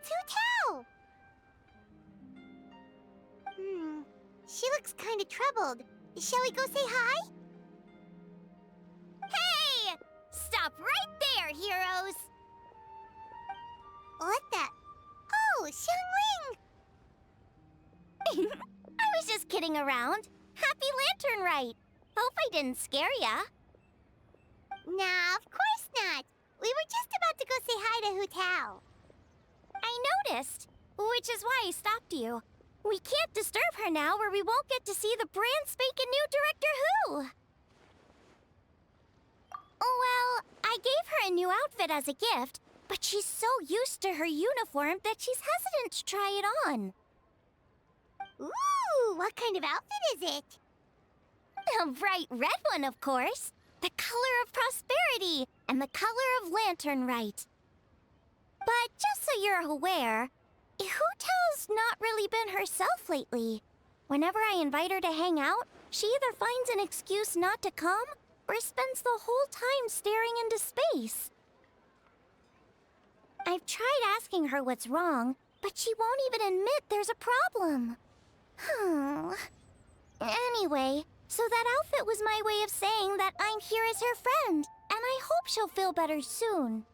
It's Hu Tao! She looks kind of troubled. Shall we go say hi? Hey! Stop right there, heroes! What the? Oh, Xiangling! I was just kidding around. Happy Lantern Rite. Hope I didn't scare ya. Nah, of course not. We were just about to go say hi to Hu Tao. I noticed, which is why I stopped you. We can't disturb her now or we won't get to see the brand spanking new Director Who. Well, I gave her a new outfit as a gift, but she's so used to her uniform that she's hesitant to try it on. Ooh, what kind of outfit is it? A bright red one, of course. The color of prosperity and the color of Lantern Rite. But just so you're aware, Hu Tao's not really been herself lately. Whenever I invite her to hang out, she either finds an excuse not to come or spends the whole time staring into space. I've tried asking her what's wrong, but she won't even admit there's a problem. Anyway, so that outfit was my way of saying that I'm here as her friend, and I hope she'll feel better soon.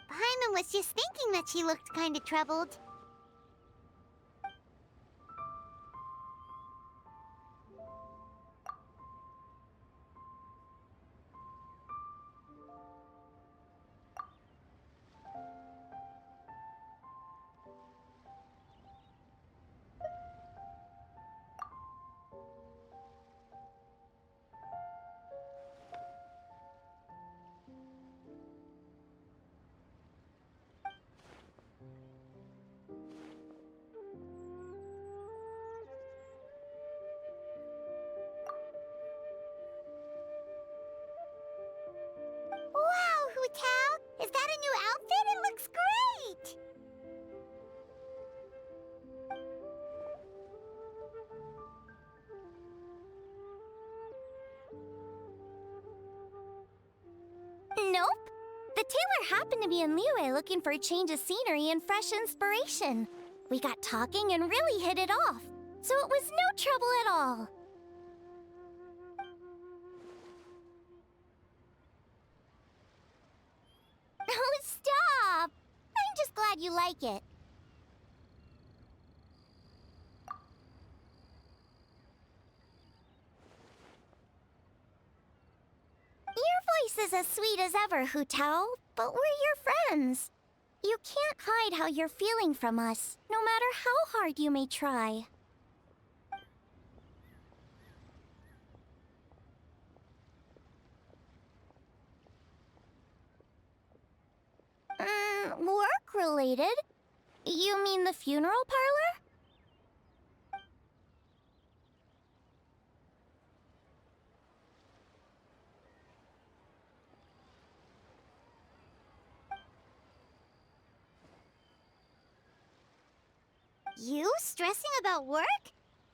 Paimon was just thinking that she looked kind of troubled. Wow, Hu Tao! Is that a new outfit? It looks great! Nope. The tailor happened to be in Liyue looking for a change of scenery and fresh inspiration. We got talking and really hit it off, so it was no trouble at all. Oh, stop! I'm just glad you like it. Your voice is as sweet as ever, Hu Tao, but we're your friends. You can't hide how you're feeling from us, no matter how hard you may try. Work-related? You mean the funeral parlor? You stressing about work?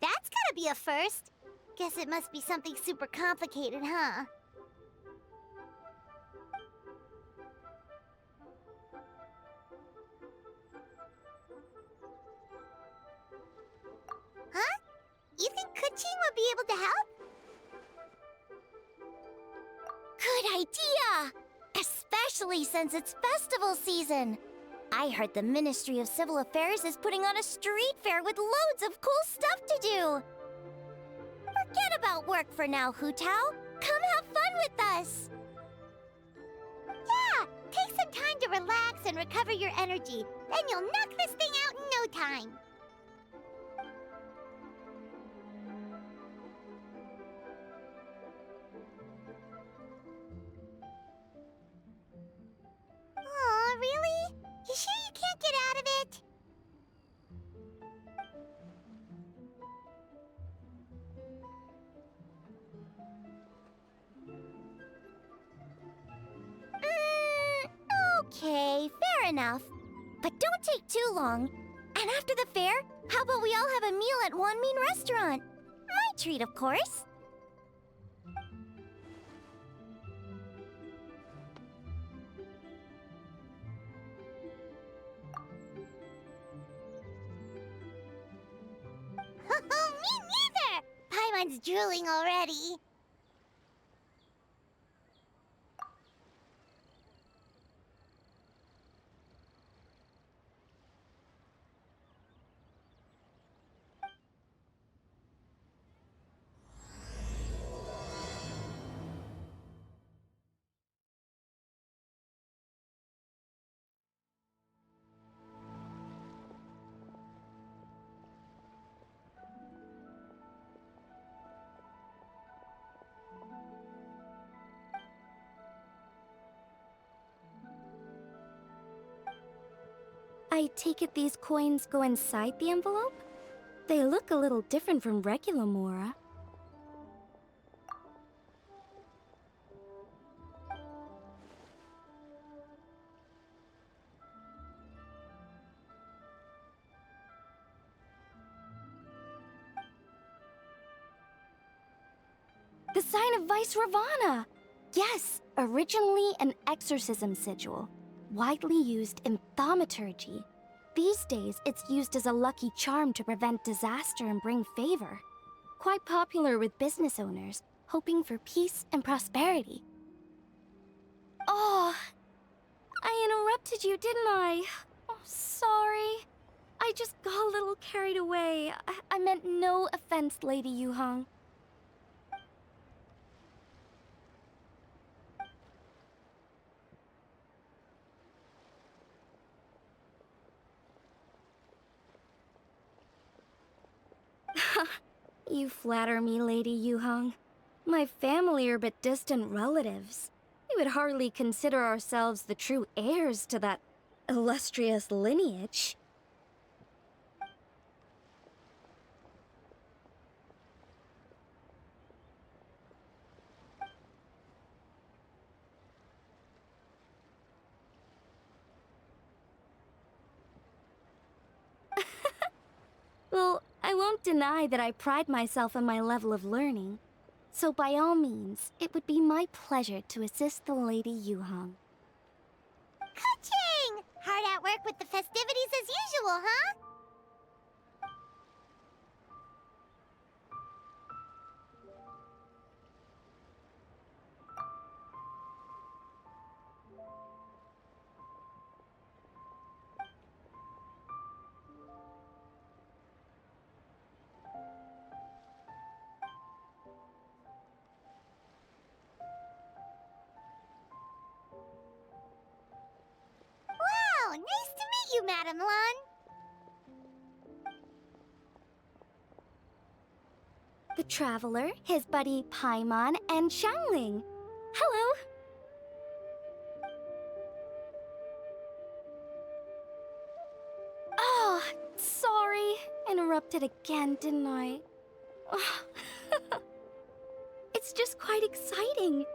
That's gotta be a first. Guess it must be something super complicated, huh? Huh? You think Kuching would be able to help? Good idea! Especially since it's festival season. I heard the Ministry of Civil Affairs is putting on a street fair with loads of cool stuff to do. Forget about work for now, Hu Tao. Come have fun with us. Yeah! Take some time to relax and recover your energy. Then you'll knock this thing out in no time. Aw, really? You sure you can't get out of it? Okay, fair enough. But don't take too long. And after the fair, how about we all have a meal at Wanmin Restaurant? My treat, of course. Mine's drooling already. I take it these coins go inside the envelope? They look a little different from regular Mora. The sign of Vice Ravana! Yes, originally an exorcism sigil, widely used in thaumaturgy. These days, it's used as a lucky charm to prevent disaster and bring favor. Quite popular with business owners, hoping for peace and prosperity. Oh, I interrupted you, didn't I? Oh, sorry. I just got a little carried away. I meant no offense, Lady Yuhong. You flatter me, Lady Yuhong. My family are but distant relatives. We would hardly consider ourselves the true heirs to that illustrious lineage. Well, I won't deny that I pride myself on my level of learning. So by all means, it would be my pleasure to assist the Lady Yuhong. Ka-ching! Hard at work with the festivities as usual, huh? Wow, nice to meet you, Madam Lun. The Traveler, his buddy Paimon, and Xiangling. Hello! Oh, sorry. Interrupted again, didn't I? It's just quite exciting.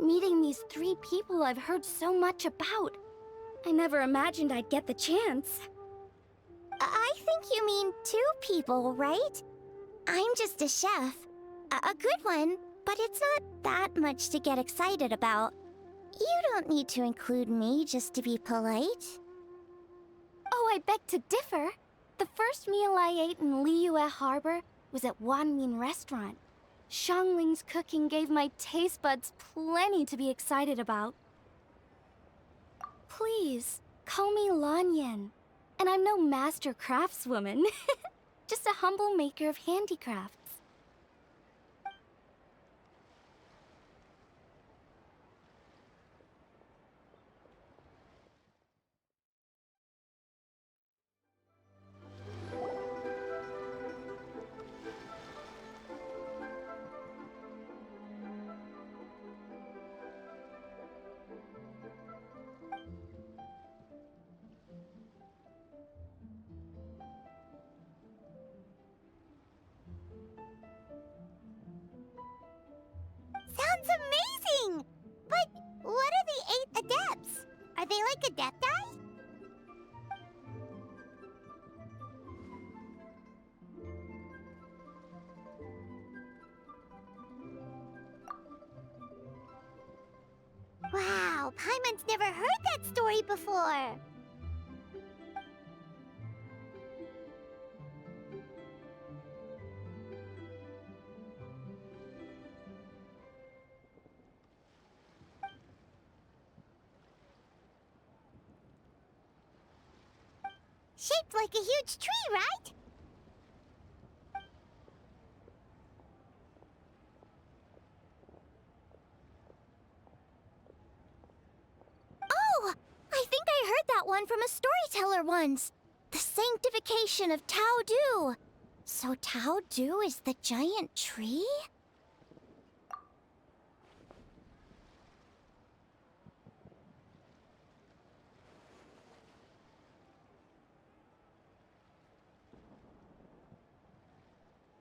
Meeting these 3 people I've heard so much about. I never imagined I'd get the chance. I think you mean 2 people, right? I'm just a chef. A good one, but it's not that much to get excited about. You don't need to include me just to be polite. Oh, I beg to differ. The first meal I ate in Liyue Harbor was at Wanmin Restaurant. Xiangling's cooking gave my taste buds plenty to be excited about. Please, call me Lanyan. And I'm no master craftswoman. Just a humble maker of handicrafts. Sounds amazing! But what are the 8 adepts? Are they like adepti? Wow, Paimon's never heard that story before. Shaped like a huge tree, right? Oh! I think I heard that one from a storyteller once. The sanctification of Tao Du. So Tao Du is the giant tree?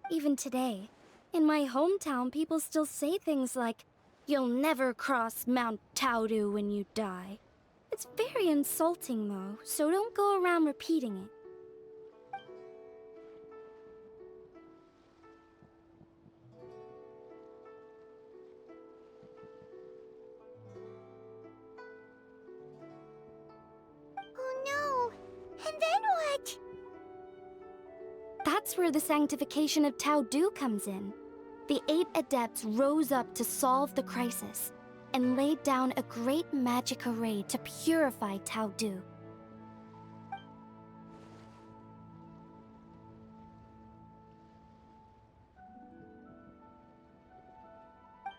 Even today, in my hometown, people still say things like, "You'll never cross Mount Taudu when you die." It's very insulting, though, so don't go around repeating it. Oh no! And then what? That's where the sanctification of Tao Du comes in. The 8 adepts rose up to solve the crisis and laid down a great magic array to purify Tao Du.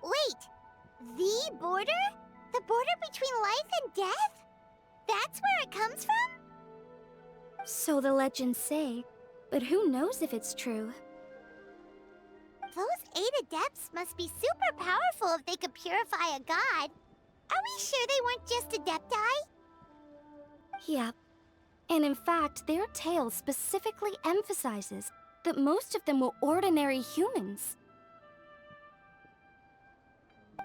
Wait! The border? The border between life and death? That's where it comes from? So the legends say, but who knows if it's true? Those 8 adepts must be super powerful if they could purify a god. Are we sure they weren't just adepti? Yep. And in fact, their tale specifically emphasizes that most of them were ordinary humans.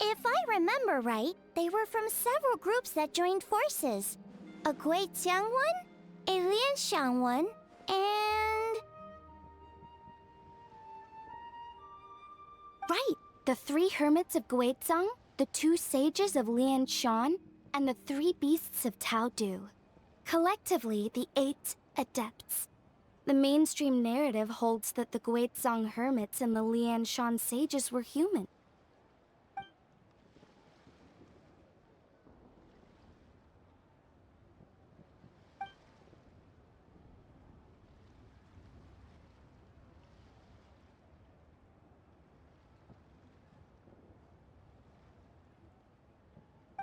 If I remember right, they were from several groups that joined forces. A Guixiang one, a Lianxiang one, and... Right! The 3 hermits of Guizhang, the 2 sages of Lianshan, and the 3 beasts of Tao Du. Collectively, the 8 adepts. The mainstream narrative holds that the Guizhang hermits and the Lianshan sages were human.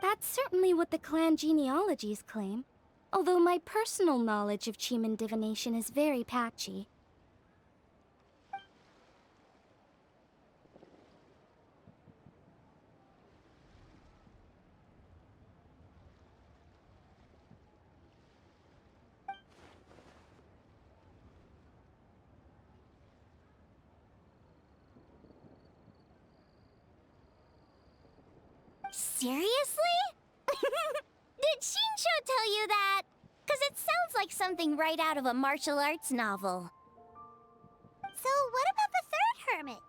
That's certainly what the clan genealogies claim, although my personal knowledge of Chiman divination is very patchy. Seriously? Did Shinsho tell you that? 'Cause it sounds like something right out of a martial arts novel. So what about the 3rd hermit?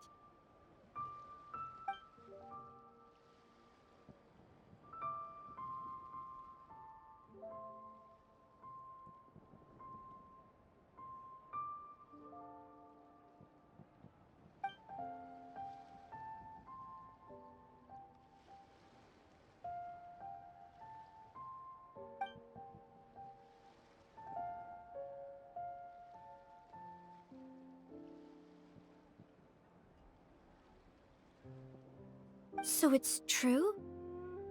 So it's true?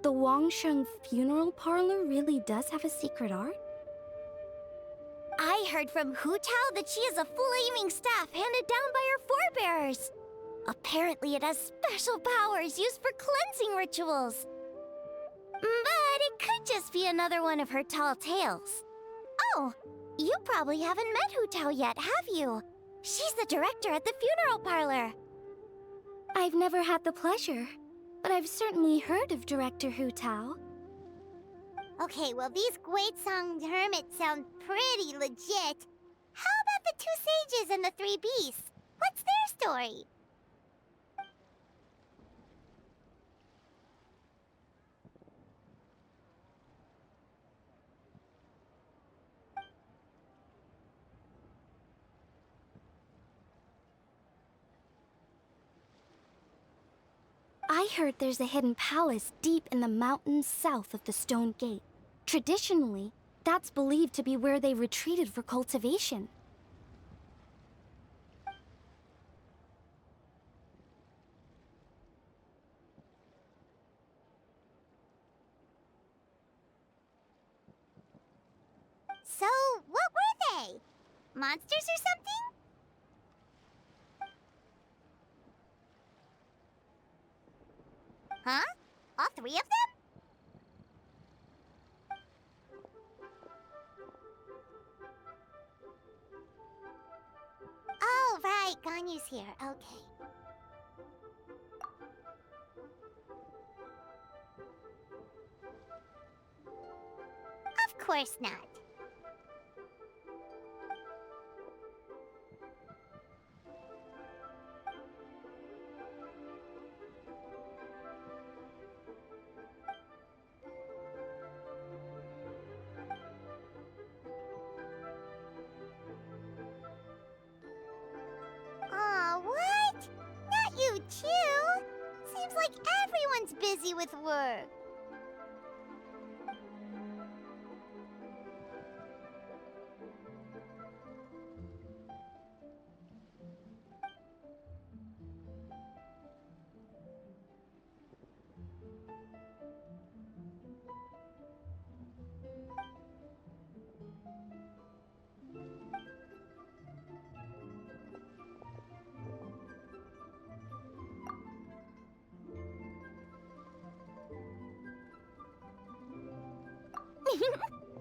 The Wangsheng funeral parlor really does have a secret art? I heard from Hu Tao that she has a flaming staff handed down by her forebears. Apparently it has special powers used for cleansing rituals. But it could just be another one of her tall tales. Oh, you probably haven't met Hu Tao yet, have you? She's the director at the funeral parlor. I've never had the pleasure, but I've certainly heard of Director Hu Tao. Okay, well these Guizhang hermits sound pretty legit. How about the 2 sages and the 3 beasts? What's their story? I heard there's a hidden palace deep in the mountains south of the Stone Gate. Traditionally, That's believed to be where they retreated for cultivation. So, what were they? Monsters or something? Huh? All three of them? Oh, right. Ganyu's here. Okay. Of course not. Aw, what? Not you too? Seems like everyone's busy with work.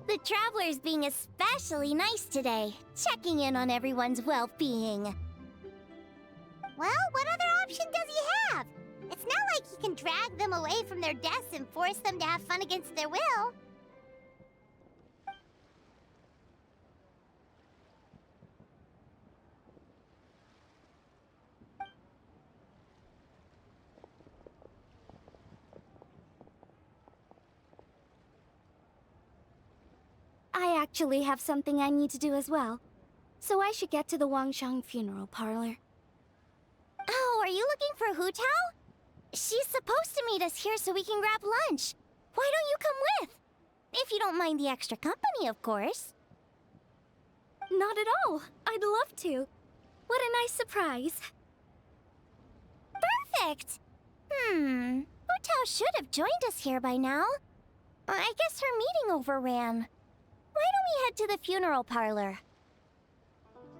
The Traveler's being especially nice today, checking in on everyone's well-being. Well, what other option does he have? It's not like he can drag them away from their desks and force them to have fun against their will. I actually have something I need to do as well. So I should get to the Wangshang funeral parlor. Oh, are you looking for Hu Tao? She's supposed to meet us here so we can grab lunch. Why don't you come with? If you don't mind the extra company, of course. Not at all. I'd love to. What a nice surprise. Perfect! Hu Tao should have joined us here by now. I guess her meeting overran. Why don't we head to the funeral parlor?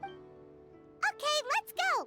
Okay, let's go!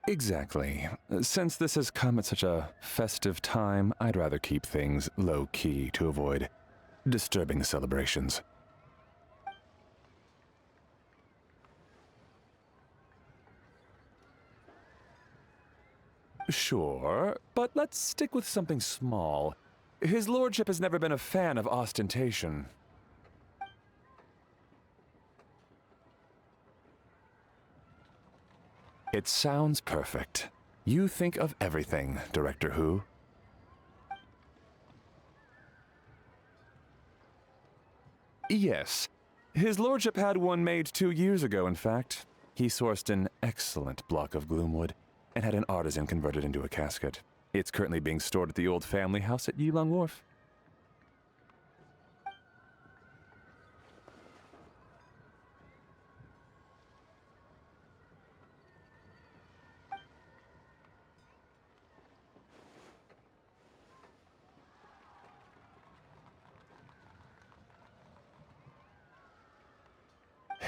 Exactly. Since this has come at such a festive time, I'd rather keep things low-key to avoid disturbing the celebrations. Sure, but let's stick with something small. His lordship has never been a fan of ostentation. It sounds perfect. You think of everything, Director Who. Yes. His lordship had one made 2 years ago, in fact. He sourced an excellent block of gloomwood and had an artisan convert it into a casket. It's currently being stored at the old family house at Yilong Wharf.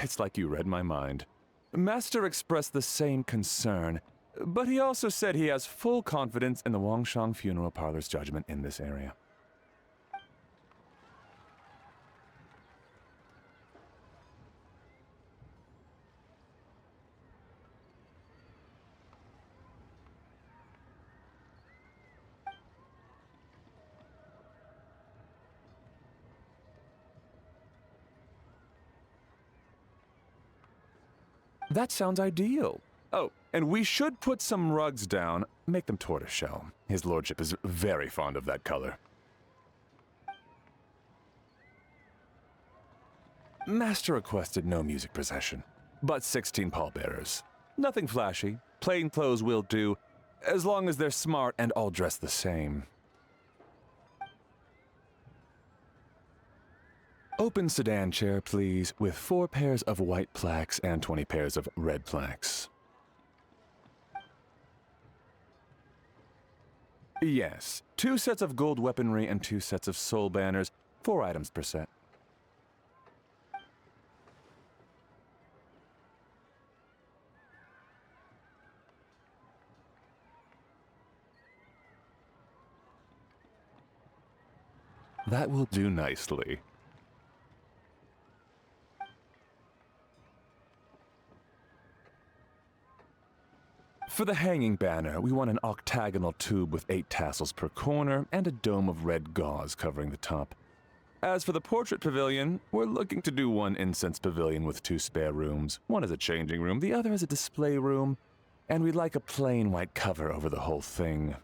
It's like you read my mind. Master expressed the same concern, but he also said he has full confidence in the Wangshang Funeral Parlor's judgment in this area. That sounds ideal. Oh, and we should put some rugs down, make them tortoiseshell. His lordship is very fond of that color. Master requested no music procession, but 16 pallbearers. Nothing flashy, plain clothes will do, as long as they're smart and all dressed the same. Open sedan chair, please, with 4 pairs of white plaques and 20 pairs of red plaques. Yes, 2 sets of gold weaponry and 2 sets of soul banners, 4 items per set. That will do nicely. For the hanging banner, we want an octagonal tube with 8 tassels per corner and a dome of red gauze covering the top. As for the portrait pavilion, we're looking to do one incense pavilion with 2 spare rooms. One is a changing room, the other is a display room, and we'd like a plain white cover over the whole thing.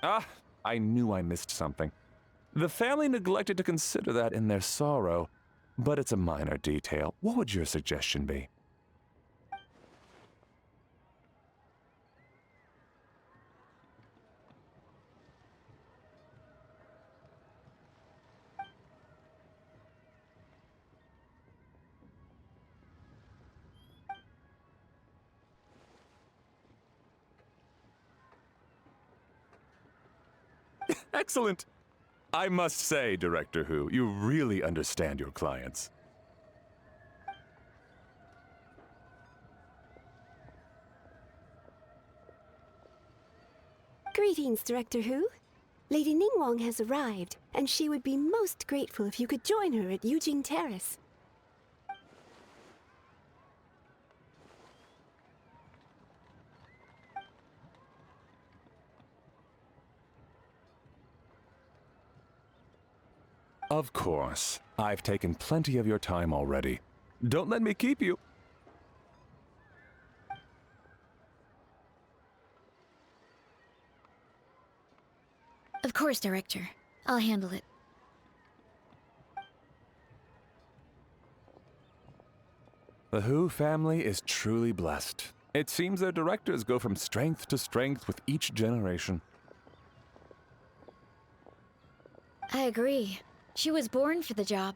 Ah, I knew I missed something. The family neglected to consider that in their sorrow, but it's a minor detail. What would your suggestion be? Excellent! I must say, Director Who, you really understand your clients. Greetings, Director Who. Lady Ningguang has arrived, and she would be most grateful if you could join her at Yujing Terrace. Of course. I've taken plenty of your time already. Don't let me keep you. Of course, Director. I'll handle it. The Who family is truly blessed. It seems their directors go from strength to strength with each generation. I agree. She was born for the job.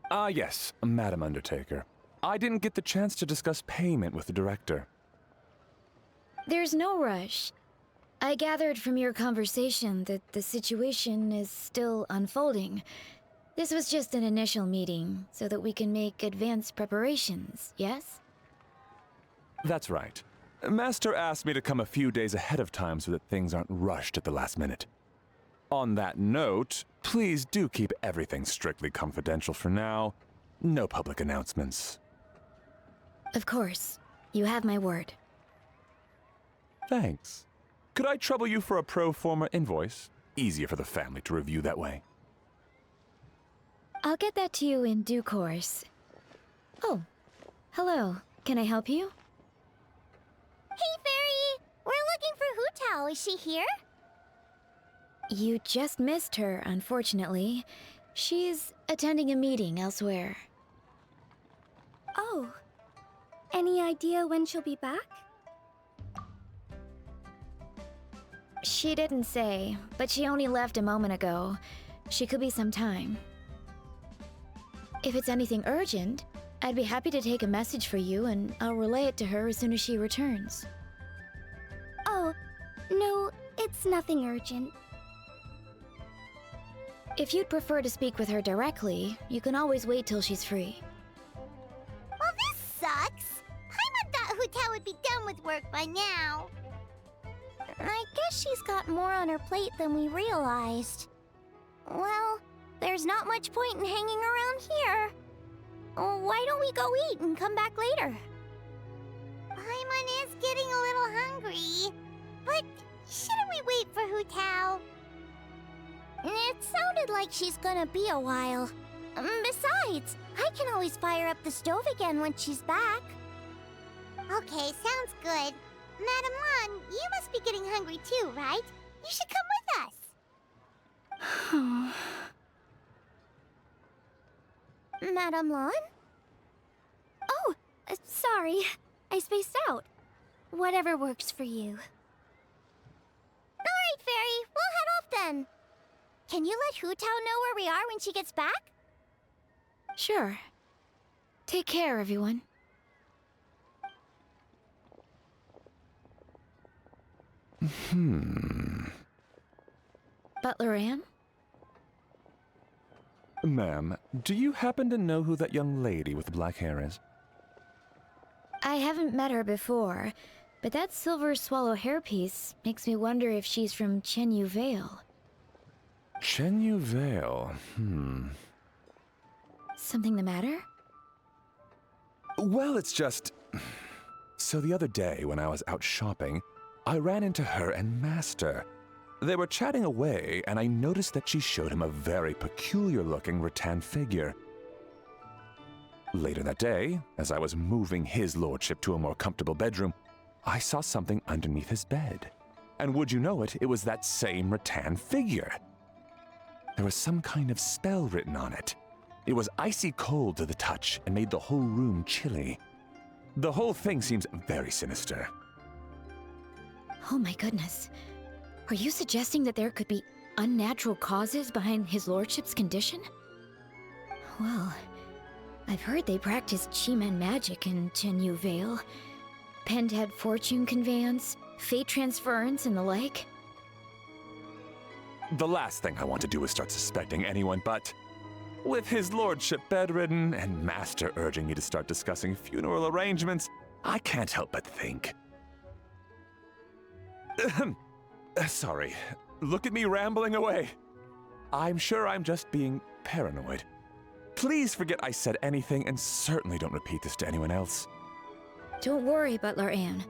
Ah, yes, Madam Undertaker. I didn't get the chance to discuss payment with the director. There's no rush. I gathered from your conversation that the situation is still unfolding. This was just an initial meeting, so that we can make advanced preparations, yes? That's right. Master asked me to come a few days ahead of time so that things aren't rushed at the last minute. On that note, please do keep everything strictly confidential for now. No public announcements. Of course. You have my word. Thanks. Could I trouble you for a pro forma invoice? Easier for the family to review that way. I'll get that to you in due course. Oh, hello. Can I help you? Hey, Fairy! We're looking for Hu Tao. Is she here? You just missed her, unfortunately. She's attending a meeting elsewhere. Oh. Any idea when she'll be back? She didn't say, but she only left a moment ago. She could be some time. If it's anything urgent, I'd be happy to take a message for you and I'll relay it to her as soon as she returns. Oh, no, it's nothing urgent. If you'd prefer to speak with her directly, you can always wait till she's free. Well, this sucks. Paimon thought Hu Tao would be done with work by now. I guess she's got more on her plate than we realized. Well, there's not much point in hanging around here. Why don't we go eat and come back later? Paimon is getting a little hungry. But shouldn't we wait for Hu Tao? It sounded like she's gonna be a while. Besides, I can always fire up the stove again when she's back. Okay, sounds good. Madam Lan, you must be getting hungry too, right? You should come with us. Madame Lan? Oh, sorry. I spaced out. Whatever works for you. Alright, Fairy, we'll head off then. Can you let Hu Tao know where we are when she gets back? Sure. Take care, everyone. Butler Anne? Ma'am, do you happen to know who that young lady with the black hair is? I haven't met her before, but that silver swallow hairpiece makes me wonder if she's from Chenyu Vale. Chenyu Vale, Something the matter? Well, it's just... So the other day, when I was out shopping, I ran into her and Master. They were chatting away, and I noticed that she showed him a very peculiar-looking rattan figure. Later that day, as I was moving his lordship to a more comfortable bedroom, I saw something underneath his bed. And would you know it, it was that same rattan figure. There was some kind of spell written on it. It was icy cold to the touch and made the whole room chilly. The whole thing seems very sinister. Oh my goodness. Are you suggesting that there could be unnatural causes behind his lordship's condition? Well, I've heard they practice Chi-Man magic in Chenyu Vale. Penned-head fortune conveyance, fate transference, and the like. The last thing I want to do is start suspecting anyone, but with his lordship bedridden and Master urging me to start discussing funeral arrangements, I can't help but think. Sorry, look at me rambling away. I'm sure I'm just being paranoid. Please forget I said anything and certainly don't repeat this to anyone else. Don't worry, Butler Anne.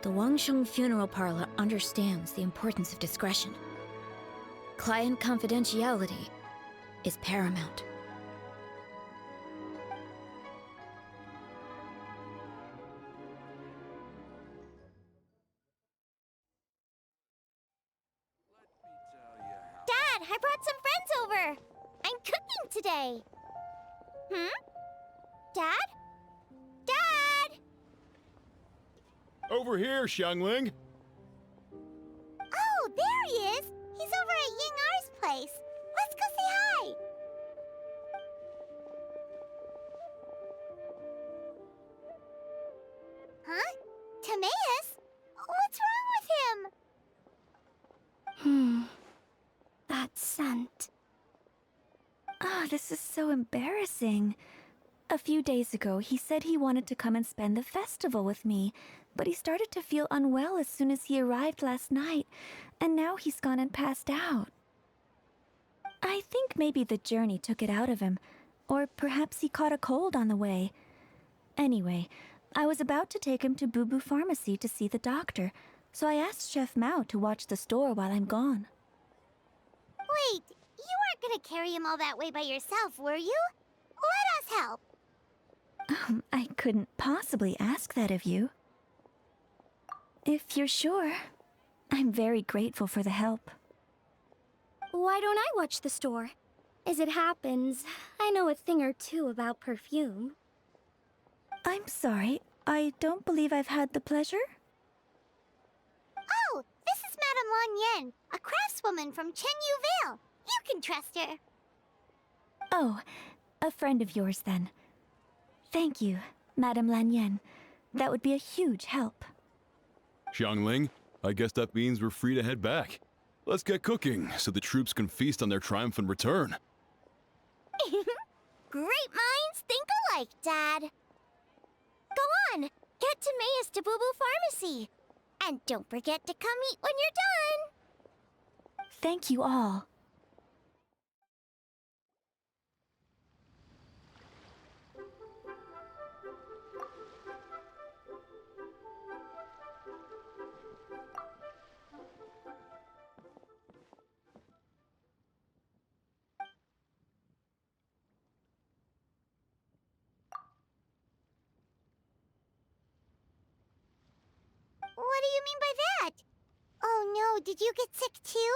The Wangsheng Funeral Parlor understands the importance of discretion. Client confidentiality is paramount. Dad, I brought some friends over. I'm cooking today. Dad? Dad! Over here, Xiangling. Oh, there he is. He's over at Ying R's place. Let's go say hi. Huh? Timaeus? What's wrong with him? this is so embarrassing. A few days ago, he said he wanted to come and spend the festival with me, but he started to feel unwell as soon as he arrived last night, and now he's gone and passed out. I think maybe the journey took it out of him, or perhaps he caught a cold on the way. Anyway, I was about to take him to Boo Boo Pharmacy to see the doctor, so I asked Chef Mao to watch the store while I'm gone. Wait, you weren't gonna carry him all that way by yourself, were you? Let us help. I couldn't possibly ask that of you. If you're sure, I'm very grateful for the help. Why don't I watch the store? As it happens, I know a thing or two about perfume. I'm sorry, I don't believe I've had the pleasure. Oh, this is Madame Lan Yen, a craftswoman from Chenyu Vale. You can trust her. Oh, a friend of yours then. Thank you, Madame Lan Yen. That would be a huge help. Xiangling, I guess that means we're free to head back. Let's get cooking so the troops can feast on their triumphant return. Great minds think alike, Dad. Go on, get to Mayus to Boo Boo Pharmacy. And don't forget to come eat when you're done. Thank you all. What do you mean by that? Oh no, did you get sick too?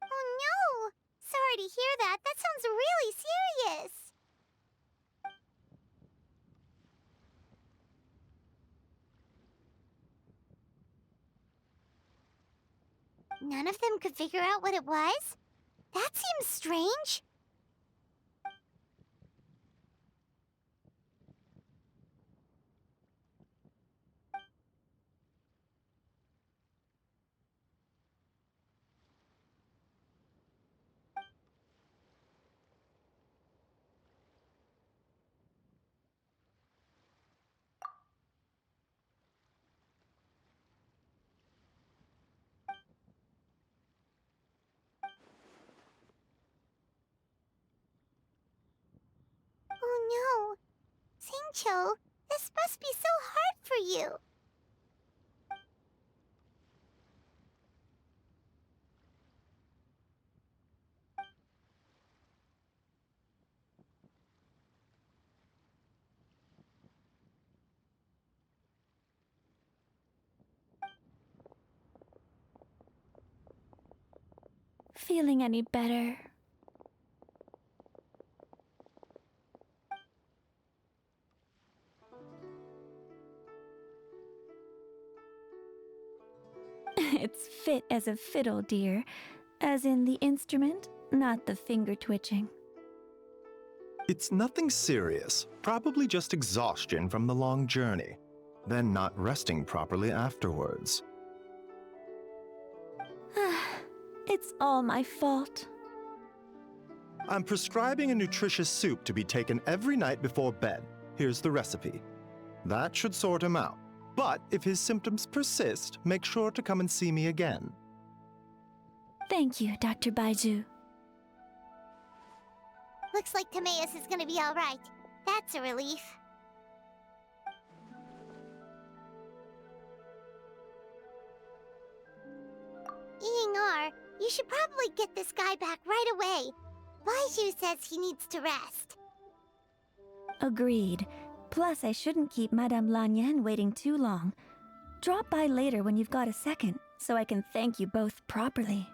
Oh no! Sorry to hear that. That sounds really serious. None of them could figure out what it was? That seems strange. Oh no. Singcho, this must be so hard for you. Feeling any better? It's fit as a fiddle, dear. As in the instrument, not the finger twitching. It's nothing serious, probably just exhaustion from the long journey, then not resting properly afterwards. It's all my fault. I'm prescribing a nutritious soup to be taken every night before bed. Here's the recipe. That should sort him out. But if his symptoms persist, make sure to come and see me again. Thank you, Dr. Baizhu. Looks like Timaeus is gonna be alright. That's a relief. Ying-ar, you should probably get this guy back right away. Baizhu says he needs to rest. Agreed. Plus, I shouldn't keep Madame Lan Yen waiting too long. Drop by later when you've got a second, so I can thank you both properly.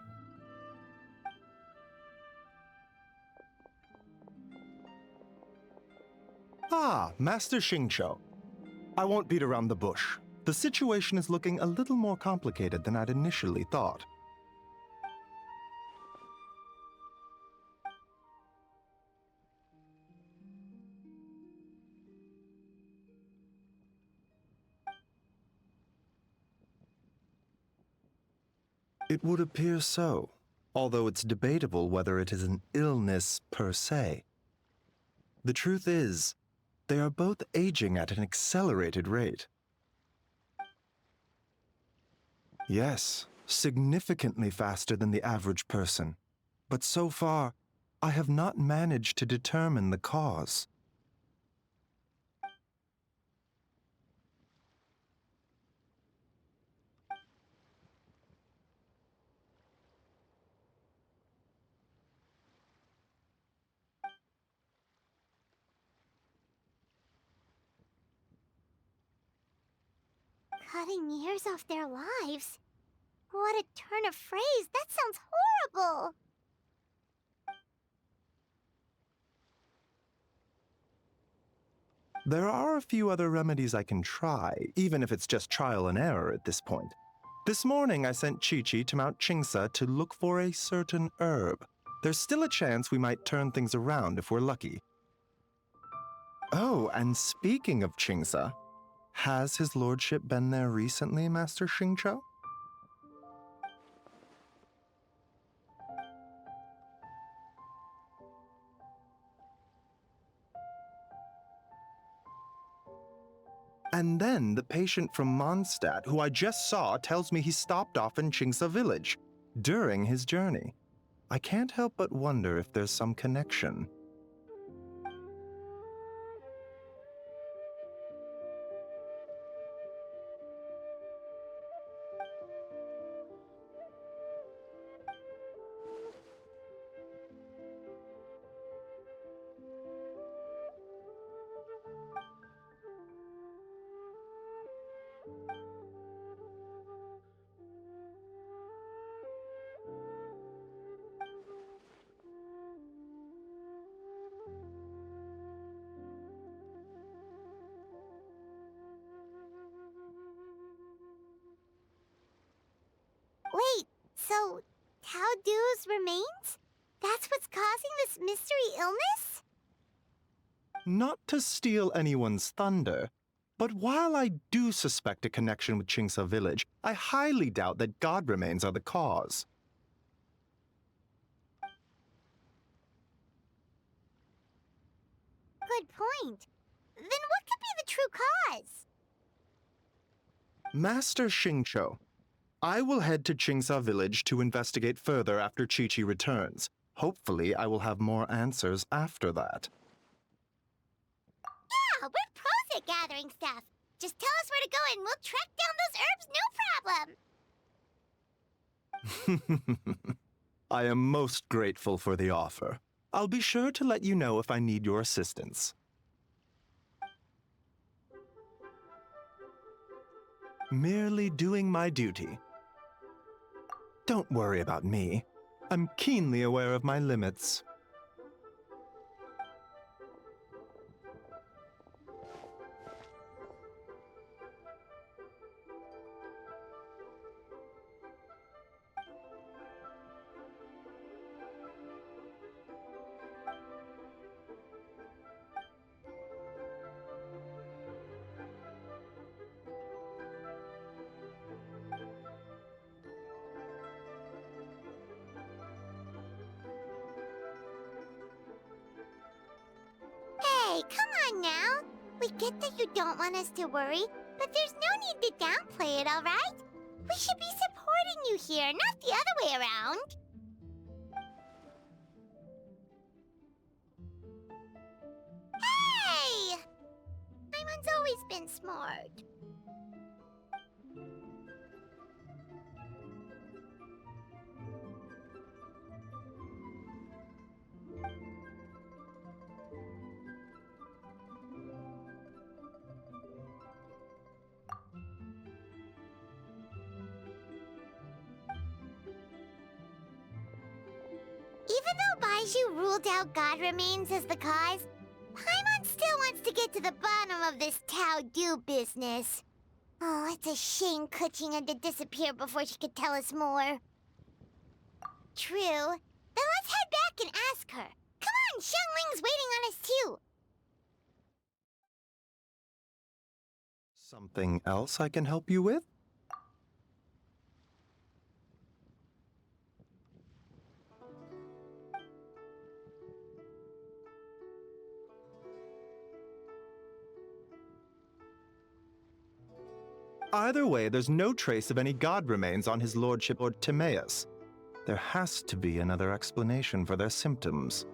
Ah, Master Xingqiu. I won't beat around the bush. The situation is looking a little more complicated than I'd initially thought. It would appear so, although it's debatable whether it is an illness per se. The truth is, they are both aging at an accelerated rate. Yes, significantly faster than the average person. But so far, I have not managed to determine the cause. Cutting years off their lives? What a turn of phrase! That sounds horrible! There are a few other remedies I can try, even if it's just trial and error at this point. This morning I sent Chi-Chi to Mount Chingsa to look for a certain herb. There's still a chance we might turn things around if we're lucky. Oh, and speaking of Chingsa, has his lordship been there recently, Master Xingqiu? And then the patient from Mondstadt, who I just saw, tells me he stopped off in Chingsa village during his journey. I can't help but wonder if there's some connection. Wait, so Tao Du's remains? That's what's causing this mystery illness? Not to steal anyone's thunder, but while I do suspect a connection with Chingsa village, I highly doubt that god remains are the cause. Good point. Then what could be the true cause? Master Xingqiu, I will head to Chingsa village to investigate further after Chi-Chi returns. Hopefully, I will have more answers after that. Yeah, we're pros at gathering stuff. Just tell us where to go and we'll track down those herbs, no problem. I am most grateful for the offer. I'll be sure to let you know if I need your assistance. Merely doing my duty. Don't worry about me. I'm keenly aware of my limits. Hey, come on now. We get that you don't want us to worry, but there's no need to downplay it, all right? We should be supporting you here, not the other way around. Hey! Paimon's always been smart. Even though Baizhu ruled out God remains as the cause, Paimon still wants to get to the bottom of this Tao Du business. Oh, it's a shame Kuching had to disappear before she could tell us more. True. Then let's head back and ask her. Come on, Xiangling's waiting on us too. Something else I can help you with? Either way, there's no trace of any god remains on his lordship or Timaeus. There has to be another explanation for their symptoms.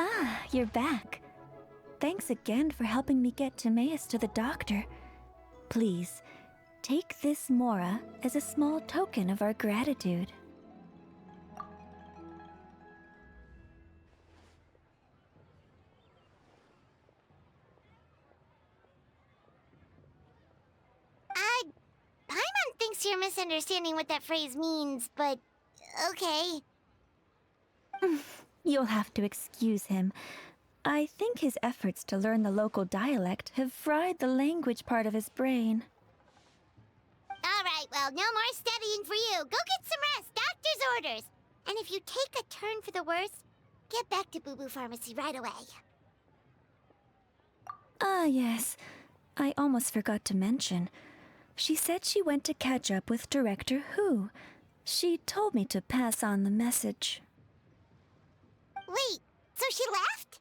Ah, you're back. Thanks again for helping me get Timaeus to the doctor. Please, take this Mora as a small token of our gratitude. Paimon thinks you're misunderstanding what that phrase means, but okay. You'll have to excuse him. I think his efforts to learn the local dialect have fried the language part of his brain. Alright, well, no more studying for you. Go get some rest, doctor's orders. And if you take a turn for the worse, get back to Boo Boo Pharmacy right away. Ah, yes. I almost forgot to mention. She said she went to catch up with Director Who. She told me to pass on the message. Wait, so she left?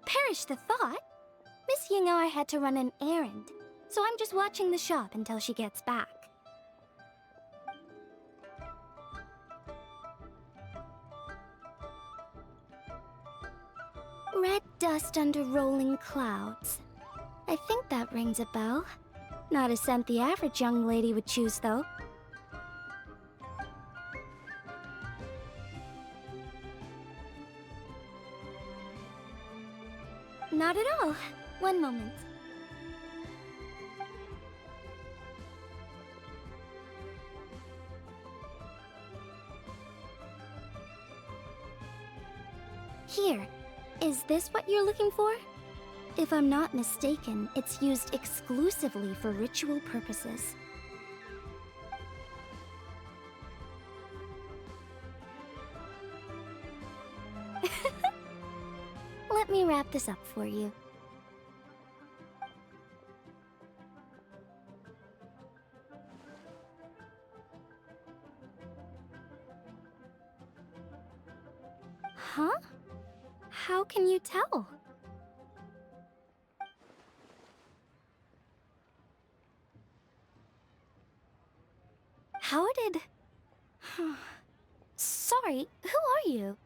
Perish the thought. Miss Ying I had to run an errand, so I'm just watching the shop until she gets back. Red dust under rolling clouds. I think that rings a bell. Not a scent the average young lady would choose, though. Not at all. One moment. Here. Is this what you're looking for? If I'm not mistaken, it's used exclusively for ritual purposes. Let me wrap this up for you. Huh? How can you tell? How did... Sorry, who are you?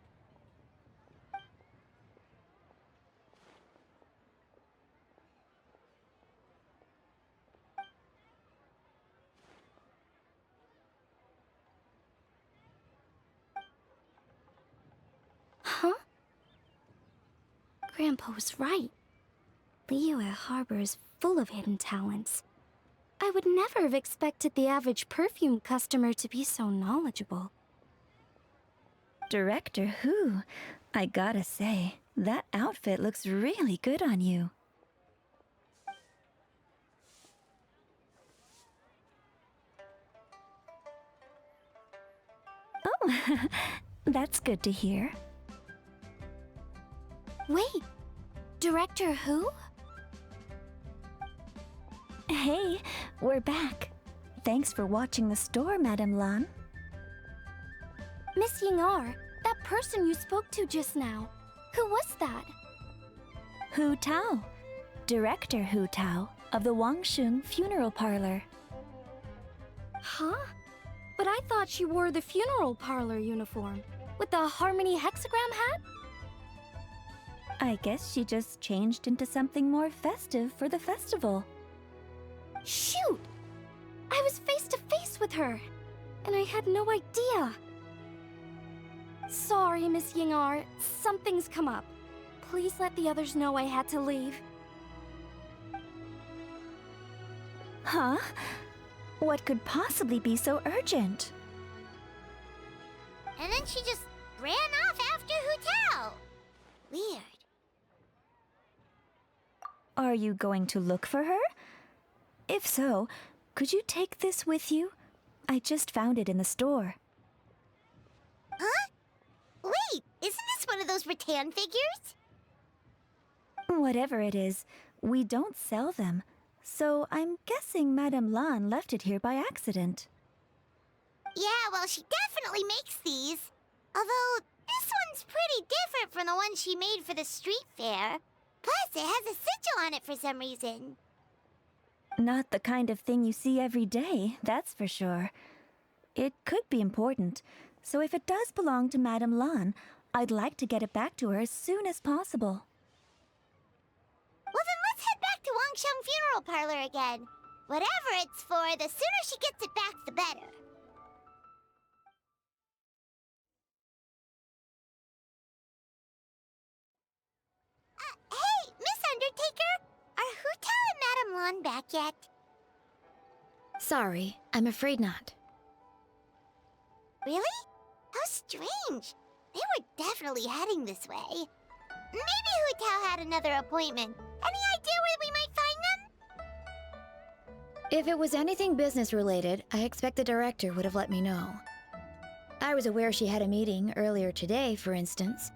Huh? Grandpa was right. Liyue Harbor is full of hidden talents. I would never have expected the average perfume customer to be so knowledgeable. Director Who? I gotta say, that outfit looks really good on you. Oh, that's good to hear. Wait, Director Who? Hey, we're back. Thanks for watching the store, Madame Lan. Miss Ying-ar, that person you spoke to just now. Who was that? Hu Tao, Director Hu Tao of the Wangsheng Funeral Parlor. Huh? But I thought she wore the funeral parlor uniform with the Harmony hexagram hat? I guess she just changed into something more festive for the festival. Shoot! I was face to face with her, and I had no idea. Sorry, Miss Ying-ar, something's come up. Please let the others know I had to leave. Huh? What could possibly be so urgent? And then she just ran off after Hu Tao. Weird. Are you going to look for her? If so, could you take this with you? I just found it in the store. Huh? Wait, isn't this one of those rattan figures? Whatever it is, we don't sell them. So I'm guessing Madame Lan left it here by accident. Yeah, well, she definitely makes these. Although, this one's pretty different from the one she made for the street fair. Plus, it has a sigil on it for some reason. Not the kind of thing you see every day, that's for sure. It could be important, so if it does belong to Madame Lan, I'd like to get it back to her as soon as possible. Well, then let's head back to Wangsheng Funeral Parlor again. Whatever it's for, the sooner she gets it back, the better. Hey, Miss Undertaker! Are Hu Tao and Madame Lan back yet? Sorry, I'm afraid not. Really? How strange. They were definitely heading this way. Maybe Hu Tao had another appointment. Any idea where we might find them? If it was anything business related, I expect the director would have let me know. I was aware she had a meeting earlier today, for instance.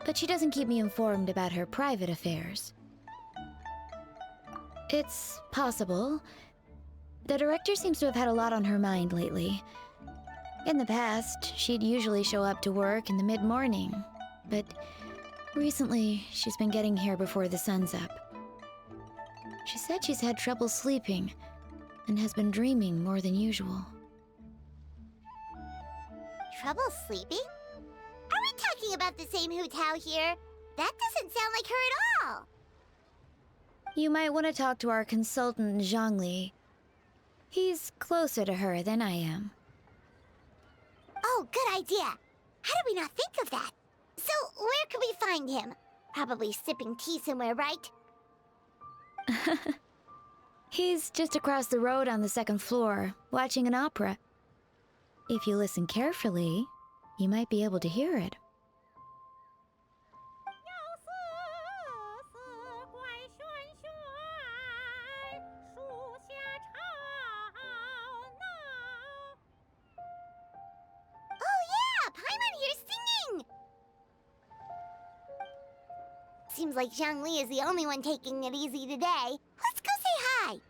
But she doesn't keep me informed about her private affairs. It's possible. The director seems to have had a lot on her mind lately. In the past, she'd usually show up to work in the mid-morning, but recently she's been getting here before the sun's up. She said she's had trouble sleeping and has been dreaming more than usual. Trouble sleeping? Are we talking about the same Hu Tao here? That doesn't sound like her at all. You might want to talk to our consultant, Zhongli. He's closer to her than I am. Oh, good idea. How did we not think of that? So, where could we find him? Probably sipping tea somewhere, right? He's just across the road on the second floor, watching an opera. If you listen carefully, you might be able to hear it. Oh yeah, Paimon here's singing! Seems like Zhongli is the only one taking it easy today. Let's go say hi!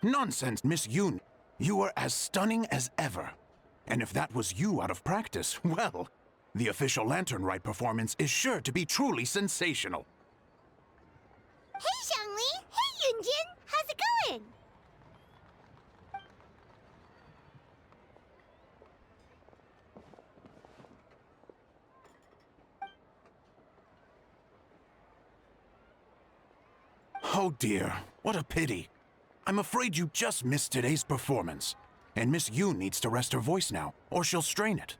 Nonsense, Miss Yoon. You were as stunning as ever. And if that was you out of practice, well, the official Lantern Rite performance is sure to be truly sensational. Hey, Zhongli! Hey, Yunjin! How's it going? Oh dear, what a pity. I'm afraid you just missed today's performance. And Miss Yoon needs to rest her voice now, or she'll strain it.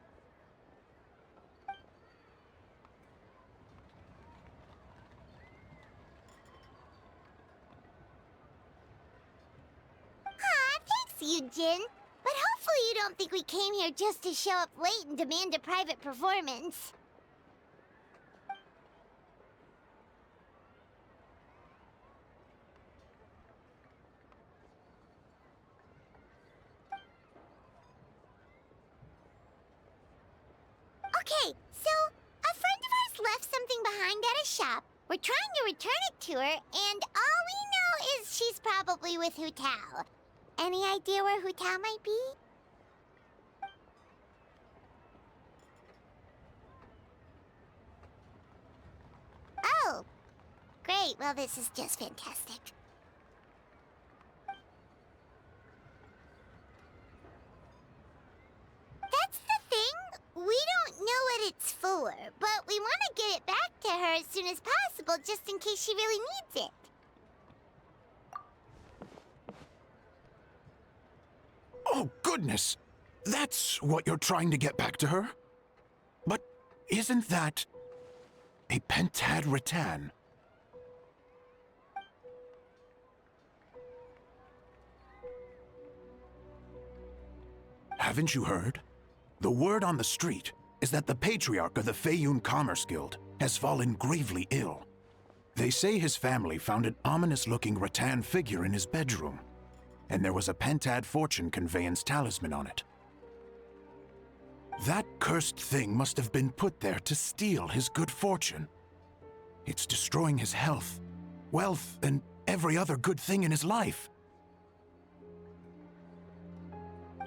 Thanks, Yunjin. But hopefully you don't think we came here just to show up late and demand a private performance. Okay, so a friend of ours left something behind at a shop. We're trying to return it to her, and all we know is she's probably with Hu Tao. Any idea where Hu Tao might be? Oh, great. Well, this is just fantastic. That's the thing. We don't know what it's for, but we want to get it back to her as soon as possible just in case she really needs it. Oh, goodness! That's what you're trying to get back to her? But isn't that a pentad rattan? Haven't you heard? The word on the street is that the patriarch of the Feiyun Commerce Guild has fallen gravely ill. They say his family found an ominous-looking rattan figure in his bedroom, and there was a pentad fortune conveyance talisman on it. That cursed thing must have been put there to steal his good fortune. It's destroying his health, wealth, and every other good thing in his life.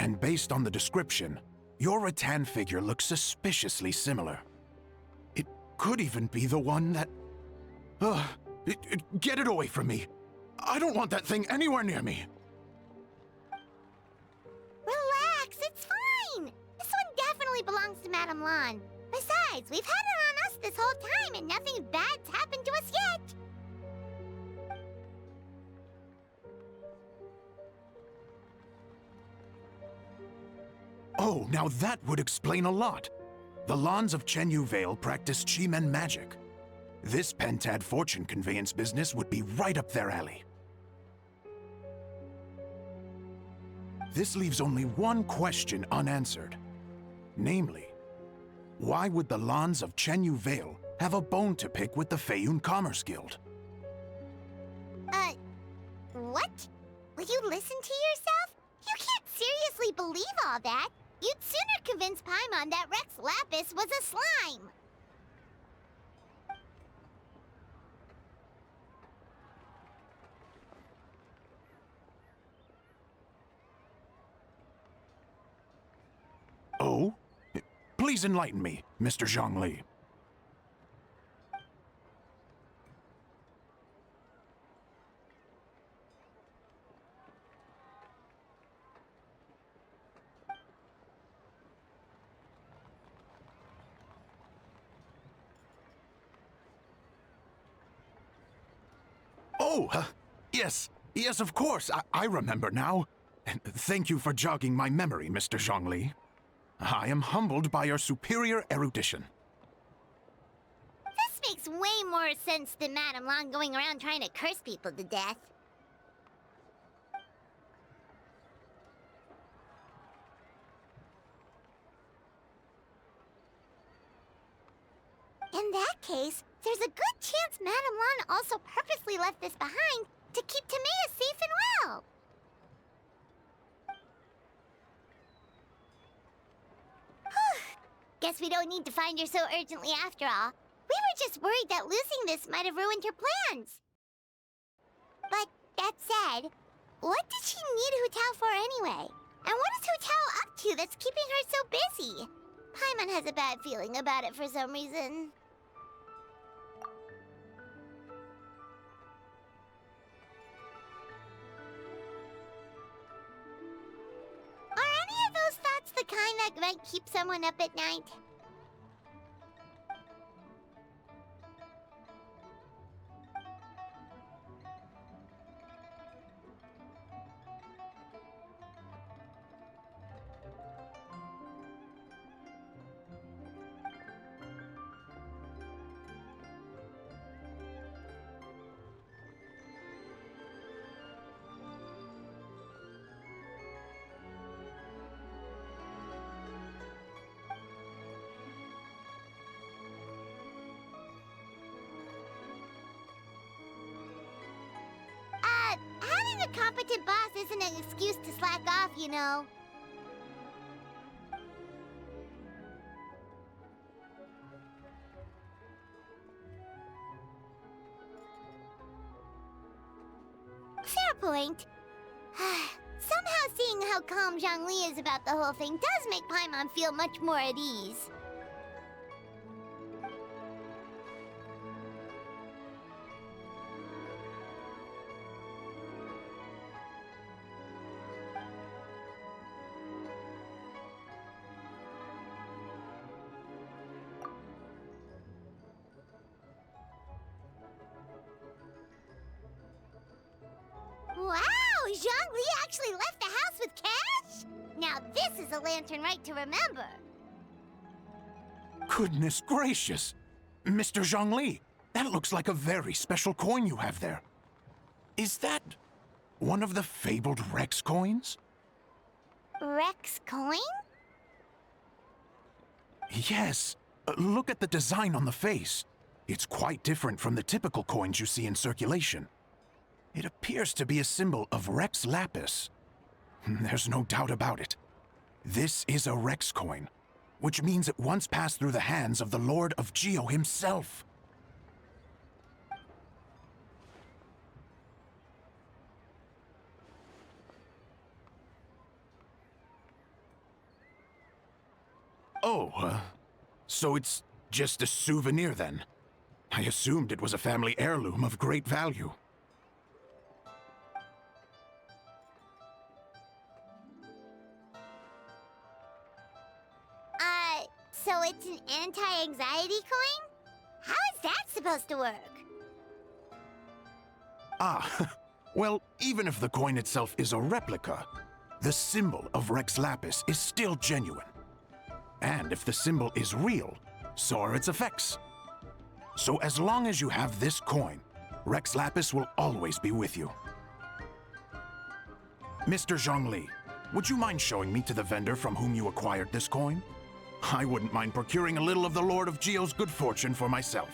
And based on the description, your rattan figure looks suspiciously similar. It could even be the one that... get it away from me! I don't want that thing anywhere near me! Relax, it's fine! This one definitely belongs to Madame Lan. Besides, we've had it on us this whole time and nothing bad's happened to us yet! Oh, now that would explain a lot. The Lans of Chenyu Vale practice Chi-Men magic. This pentad fortune conveyance business would be right up their alley. This leaves only one question unanswered. Namely, why would the Lans of Chenyu Vale have a bone to pick with the Feiyun Commerce Guild? What? Will you listen to yourself? all that. You'd sooner convince Paimon that Rex Lapis was a slime. Oh? Please enlighten me, Mr. Zhongli. Oh, yes, yes, of course. I remember now. And thank you for jogging my memory, Mr. Zhongli. I am humbled by your superior erudition. This makes way more sense than Madame Long going around trying to curse people to death. In that case, there's a good chance Madame Long also purposely left this behind to keep Timea safe and well. Guess we don't need to find her so urgently after all. We were just worried that losing this might have ruined her plans. But that said, what did she need Hu Tao for anyway? And what is Hu Tao up to that's keeping her so busy? Paimon has a bad feeling about it for some reason. Are any of those thoughts the kind that might keep someone up at night? Having a competent boss isn't an excuse to slack off, you know. Fair point. Somehow seeing how calm Zhongli is about the whole thing does make Paimon feel much more at ease. Wow! Zhongli actually left the house with cash? Now this is a lantern right to remember. Goodness gracious! Mr. Zhongli, that looks like a very special coin you have there. Is that one of the fabled Rex coins? Rex coin? Yes. Look at the design on the face. It's quite different from the typical coins you see in circulation. It appears to be a symbol of Rex Lapis. There's no doubt about it. This is a Rex coin, which means it once passed through the hands of the Lord of Geo himself. Oh, so it's just a souvenir then? I assumed it was a family heirloom of great value. So it's an anti-anxiety coin? How is that supposed to work? Ah, well, even if the coin itself is a replica, the symbol of Rex Lapis is still genuine. And if the symbol is real, so are its effects. So as long as you have this coin, Rex Lapis will always be with you. Mr. Zhongli, would you mind showing me to the vendor from whom you acquired this coin? I wouldn't mind procuring a little of the Lord of Geo's good fortune for myself.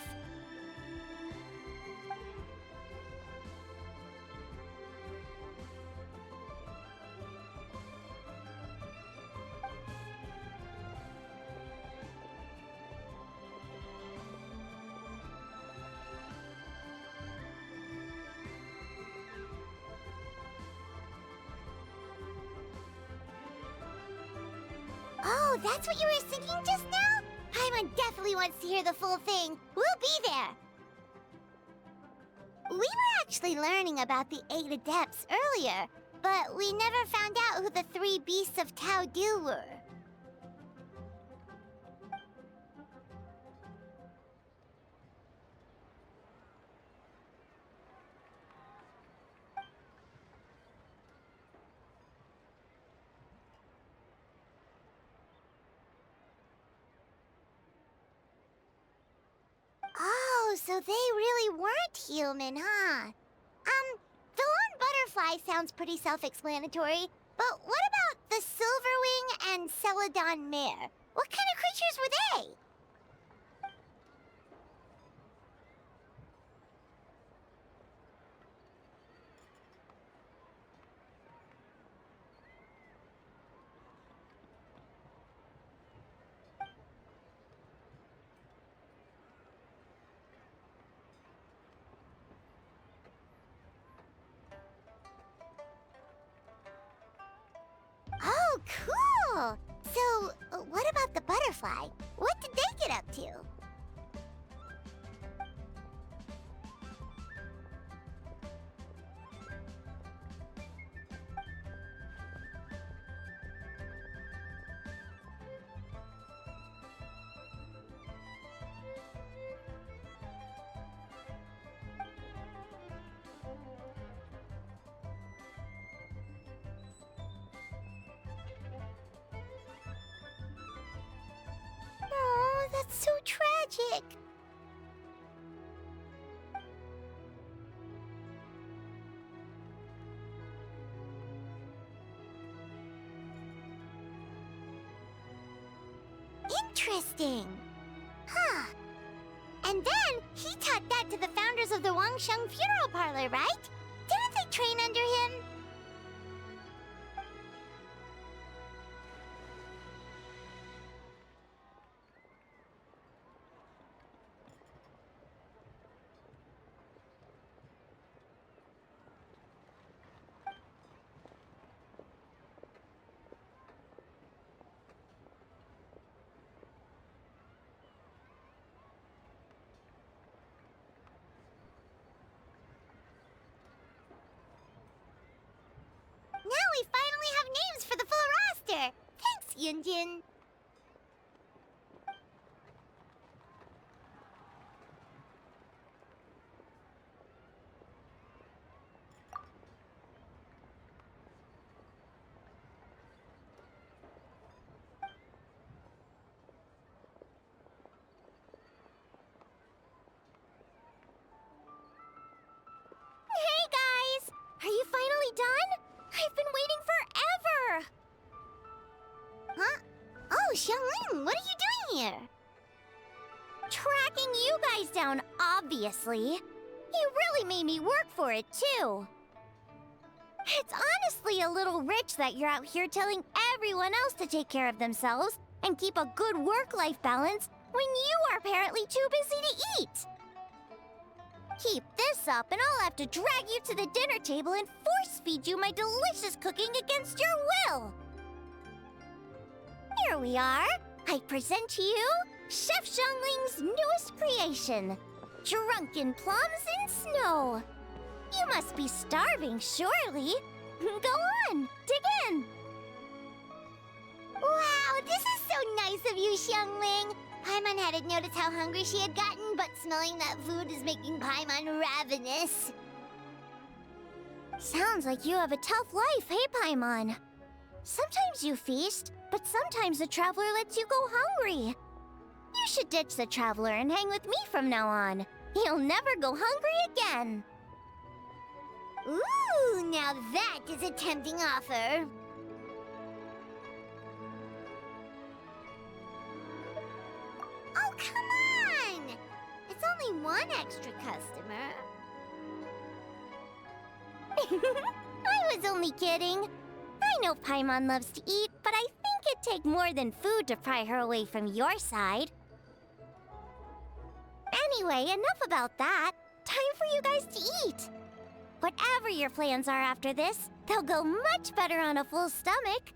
Oh, that's what you were singing just now? Paimon definitely wants to hear the full thing. We'll be there. We were actually learning about the 8 adepts earlier, but we never found out who the 3 beasts of Tao Du were. Oh, so they really weren't human, huh? The lone butterfly sounds pretty self-explanatory, but what about the Silverwing and Celadon mare? What kind of creatures were they? Oh, cool! So, what about the butterfly? What did they get up to? Oh, that's so tragic. Interesting. Huh. And then he taught that to the founders of the Wangsheng Funeral Parlor, right? Didn't they train under him? Now we finally have names for the full roster! Thanks, Yunjin! Hey guys! Are you finally done? I've been waiting forever! Huh? Oh, Xiangling, what are you doing here? Tracking you guys down, obviously. You really made me work for it, too. It's honestly a little rich that you're out here telling everyone else to take care of themselves and keep a good work-life balance when you are apparently too busy to eat. Keep this up and I'll have to drag you to the dinner table and force-feed you my delicious cooking against your will. Here we are. I present to you Chef Xiangling's newest creation, Drunken Plums in Snow. You must be starving, surely. Go on, dig in. Wow, this is so nice of you, Xiangling. Paimon hadn't noticed how hungry she had gotten, but smelling that food is making Paimon ravenous. Sounds like you have a tough life, hey, Paimon? Sometimes you feast, but sometimes the traveler lets you go hungry. You should ditch the traveler and hang with me from now on. You'll never go hungry again. Ooh, now that is a tempting offer. Oh, come on! It's only one extra customer. I was only kidding. I know Paimon loves to eat, but I think it'd take more than food to pry her away from your side. Anyway, enough about that. Time for you guys to eat. Whatever your plans are after this, they'll go much better on a full stomach.